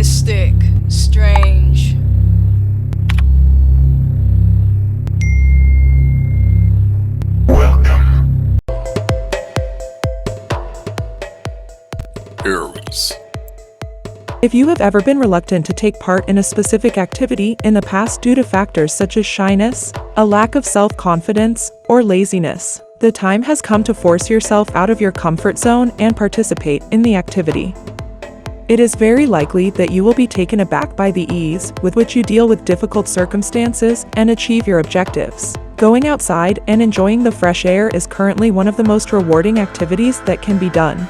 mystic, strange. Welcome. Aries. If you have ever been reluctant to take part in a specific activity in the past due to factors such as shyness, a lack of self-confidence, or laziness, the time has come to force yourself out of your comfort zone and participate in the activity. It is very likely that you will be taken aback by the ease with which you deal with difficult circumstances and achieve your objectives. Going outside and enjoying the fresh air is currently one of the most rewarding activities that can be done.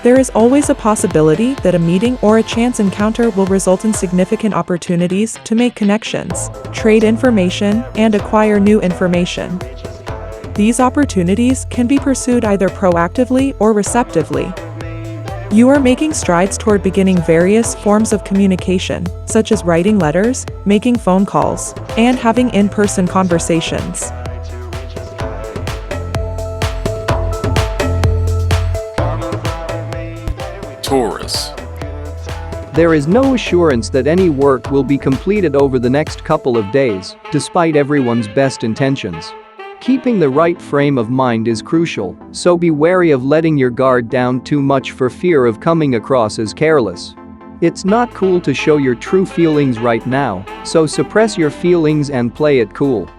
There is always a possibility that a meeting or a chance encounter will result in significant opportunities to make connections, trade information, and acquire new information. These opportunities can be pursued either proactively or receptively. You are making strides toward beginning various forms of communication, such as writing letters, making phone calls, and having in-person conversations. Taurus. There is no assurance that any work will be completed over the next couple of days, despite everyone's best intentions. Keeping the right frame of mind is crucial, so be wary of letting your guard down too much for fear of coming across as careless. It's not cool to show your true feelings right now, so suppress your feelings and play it cool.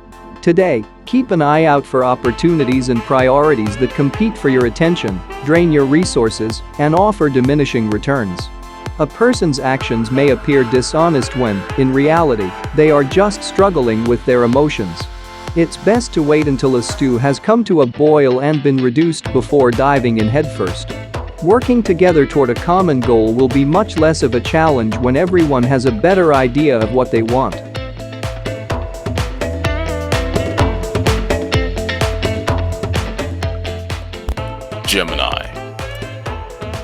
Today, keep an eye out for opportunities and priorities that compete for your attention, drain your resources, and offer diminishing returns. A person's actions may appear dishonest when, in reality, they are just struggling with their emotions. It's best to wait until a stew has come to a boil and been reduced before diving in headfirst. Working together toward a common goal will be much less of a challenge when everyone has a better idea of what they want. Gemini.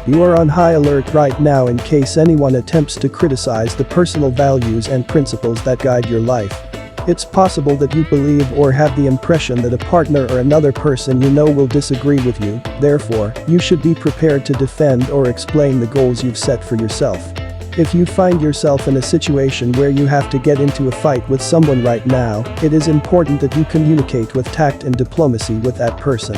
You are on high alert right now in case anyone attempts to criticize the personal values and principles that guide your life. It's possible that you believe or have the impression that a partner or another person you know will disagree with you, therefore, you should be prepared to defend or explain the goals you've set for yourself. If you find yourself in a situation where you have to get into a fight with someone right now, it is important that you communicate with tact and diplomacy with that person.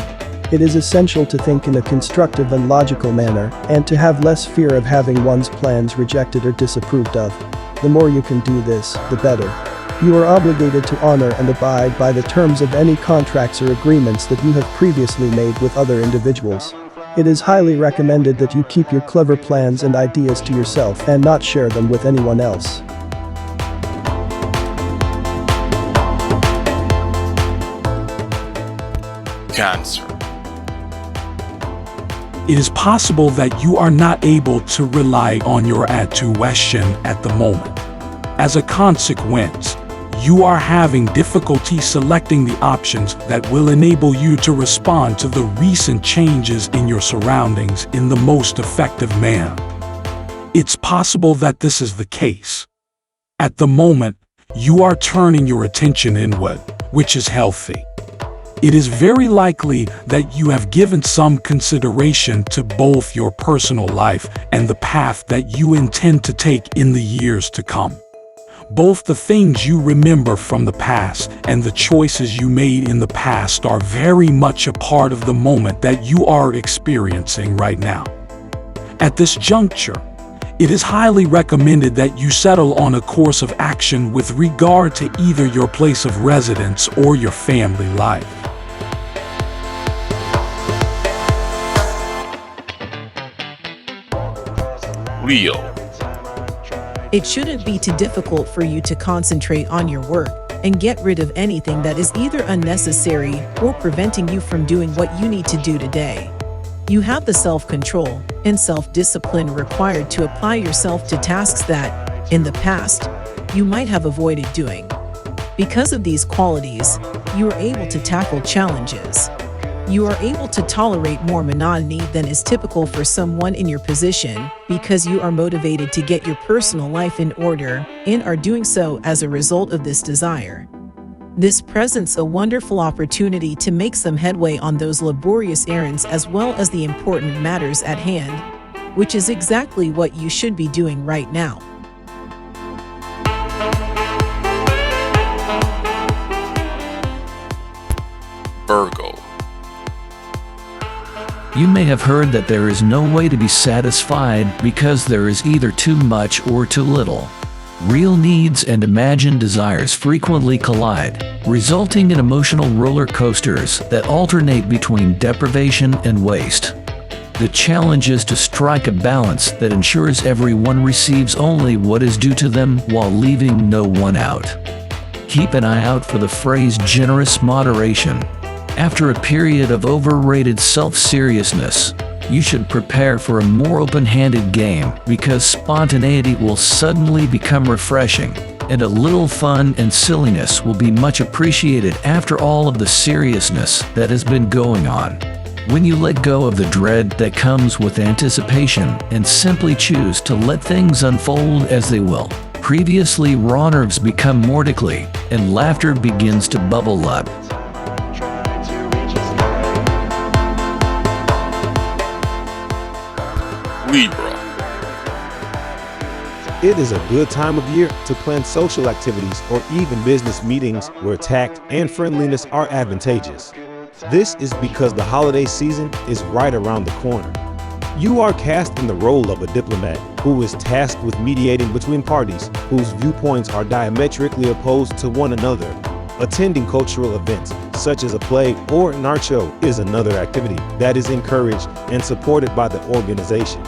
It is essential to think in a constructive and logical manner, and to have less fear of having one's plans rejected or disapproved of. The more you can do this, the better. You are obligated to honor and abide by the terms of any contracts or agreements that you have previously made with other individuals. It is highly recommended that you keep your clever plans and ideas to yourself and not share them with anyone else. Cancer. It is possible that you are not able to rely on your intuition at the moment. As a consequence, you are having difficulty selecting the options that will enable you to respond to the recent changes in your surroundings in the most effective manner. It's possible that this is the case. At the moment, you are turning your attention inward, which is healthy. It is very likely that you have given some consideration to both your personal life and the path that you intend to take in the years to come. Both the things you remember from the past and the choices you made in the past are very much a part of the moment that you are experiencing right now. At this juncture, it is highly recommended that you settle on a course of action with regard to either your place of residence or your family life. Leo. It shouldn't be too difficult for you to concentrate on your work and get rid of anything that is either unnecessary or preventing you from doing what you need to do today. You have the self-control and self-discipline required to apply yourself to tasks that, in the past, you might have avoided doing. Because of these qualities, you are able to tackle challenges. You are able to tolerate more monotony than is typical for someone in your position because you are motivated to get your personal life in order and are doing so as a result of this desire. This presents a wonderful opportunity to make some headway on those laborious errands as well as the important matters at hand. which is exactly what you should be doing right now. Virgo. You may have heard that there is no way to be satisfied because there is either too much or too little. Real needs and imagined desires frequently collide, resulting in emotional roller coasters that alternate between deprivation and waste. The challenge is to strike a balance that ensures everyone receives only what is due to them while leaving no one out. Keep an eye out for the phrase generous moderation. After a period of overrated self-seriousness, you should prepare for a more open-handed game because spontaneity will suddenly become refreshing, and a little fun and silliness will be much appreciated after all of the seriousness that has been going on. When you let go of the dread that comes with anticipation and simply choose to let things unfold as they will, previously raw nerves become more tickly, and laughter begins to bubble up. Libra. It is a good time of year to plan social activities or even business meetings where tact and friendliness are advantageous. This is because the holiday season is right around the corner. You are cast in the role of a diplomat who is tasked with mediating between parties whose viewpoints are diametrically opposed to one another. Attending cultural events such as a play or an art show is another activity that is encouraged and supported by the organization.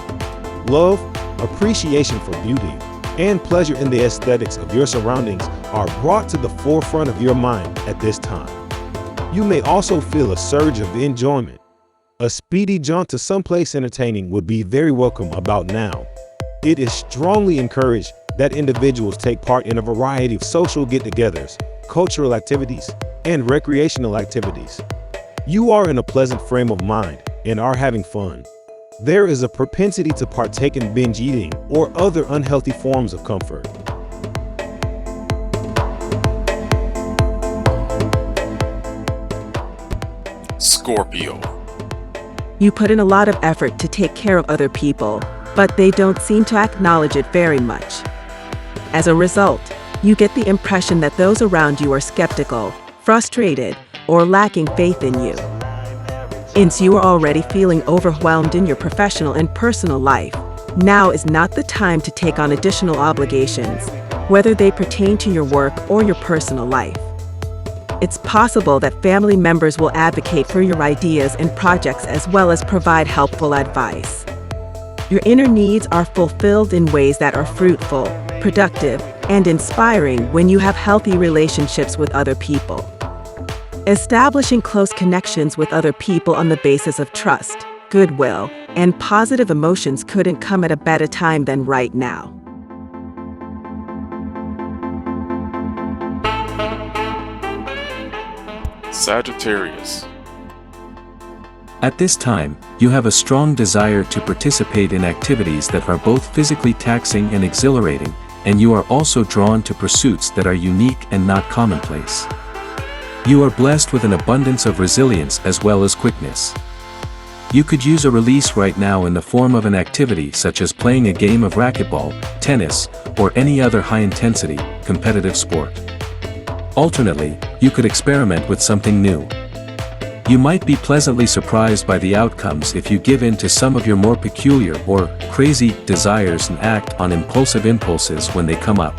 Love, appreciation for beauty, and pleasure in the aesthetics of your surroundings are brought to the forefront of your mind at this time. You may also feel a surge of enjoyment. A speedy jaunt to someplace entertaining would be very welcome about now. It is strongly encouraged that individuals take part in a variety of social get-togethers, cultural activities, and recreational activities. You are in a pleasant frame of mind and are having fun. There is a propensity to partake in binge eating or other unhealthy forms of comfort. Scorpio. You put in a lot of effort to take care of other people, but they don't seem to acknowledge it very much. As a result, you get the impression that those around you are skeptical, frustrated, or lacking faith in you. Since you are already feeling overwhelmed in your professional and personal life, now is not the time to take on additional obligations, whether they pertain to your work or your personal life. It's possible that family members will advocate for your ideas and projects as well as provide helpful advice. Your inner needs are fulfilled in ways that are fruitful, productive, and inspiring when you have healthy relationships with other people. Establishing close connections with other people on the basis of trust, goodwill, and positive emotions couldn't come at a better time than right now. Sagittarius. At this time, you have a strong desire to participate in activities that are both physically taxing and exhilarating, and you are also drawn to pursuits that are unique and not commonplace. You are blessed with an abundance of resilience as well as quickness. You could use a release right now in the form of an activity such as playing a game of racquetball, tennis, or any other high-intensity, competitive sport. Alternately, you could experiment with something new. You might be pleasantly surprised by the outcomes if you give in to some of your more peculiar or crazy desires and act on impulsive impulses when they come up.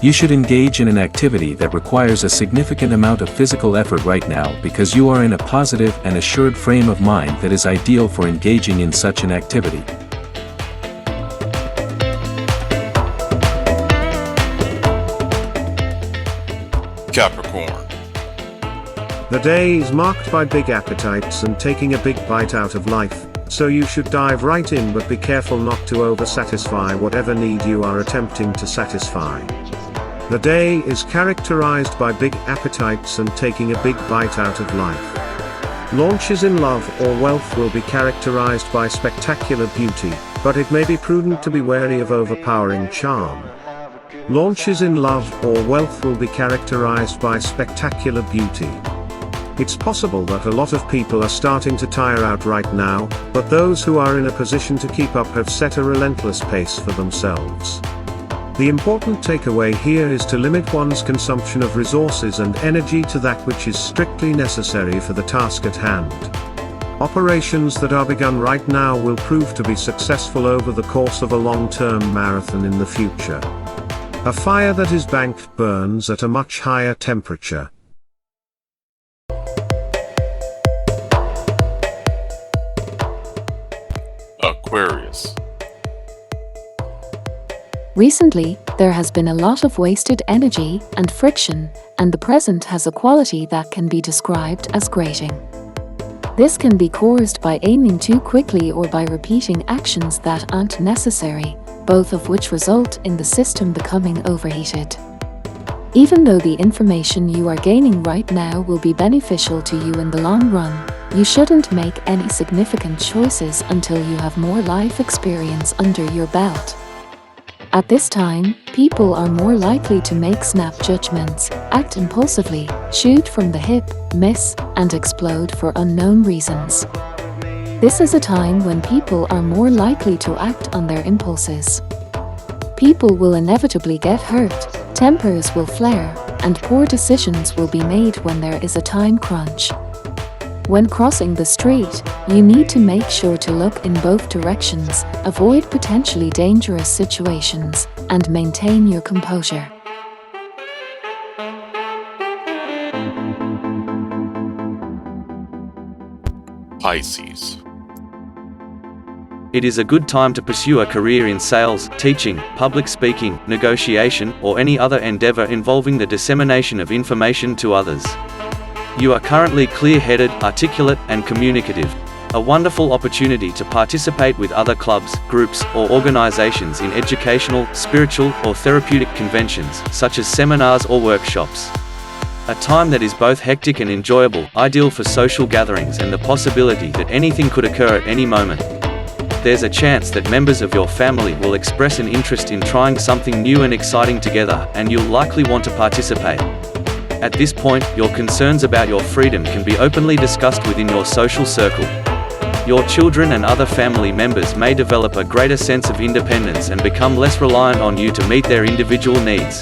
You should engage in an activity that requires a significant amount of physical effort right now because you are in a positive and assured frame of mind that is ideal for engaging in such an activity. Capricorn. The day is marked by big appetites and taking a big bite out of life, so you should dive right in, but be careful not to over-satisfy whatever need you are attempting to satisfy. The day is characterized by big appetites and taking a big bite out of life. Launches in love or wealth will be characterized by spectacular beauty, but it may be prudent to be wary of overpowering charm. Launches in love or wealth will be characterized by spectacular beauty. It's possible that a lot of people are starting to tire out right now, but those who are in a position to keep up have set a relentless pace for themselves. The important takeaway here is to limit one's consumption of resources and energy to that which is strictly necessary for the task at hand. Operations that are begun right now will prove to be successful over the course of a long-term marathon in the future. A fire that is banked burns at a much higher temperature. Aquarius. Recently, there has been a lot of wasted energy and friction, and the present has a quality that can be described as grating. This can be caused by aiming too quickly or by repeating actions that aren't necessary, both of which result in the system becoming overheated. Even though the information you are gaining right now will be beneficial to you in the long run, you shouldn't make any significant choices until you have more life experience under your belt. At this time, people are more likely to make snap judgments, act impulsively, shoot from the hip, miss, and explode for unknown reasons. This is a time when people are more likely to act on their impulses. People will inevitably get hurt, tempers will flare, and poor decisions will be made when there is a time crunch. When crossing the street, you need to make sure to look in both directions, avoid potentially dangerous situations, and maintain your composure. Pisces. It is a good time to pursue a career in sales, teaching, public speaking, negotiation, or any other endeavor involving the dissemination of information to others. You are currently clear-headed, articulate, and communicative. A wonderful opportunity to participate with other clubs, groups, or organizations in educational, spiritual, or therapeutic conventions, such as seminars or workshops. A time that is both hectic and enjoyable, ideal for social gatherings and the possibility that anything could occur at any moment. There's a chance that members of your family will express an interest in trying something new and exciting together, and you'll likely want to participate. At this point, your concerns about your freedom can be openly discussed within your social circle. Your children and other family members may develop a greater sense of independence and become less reliant on you to meet their individual needs.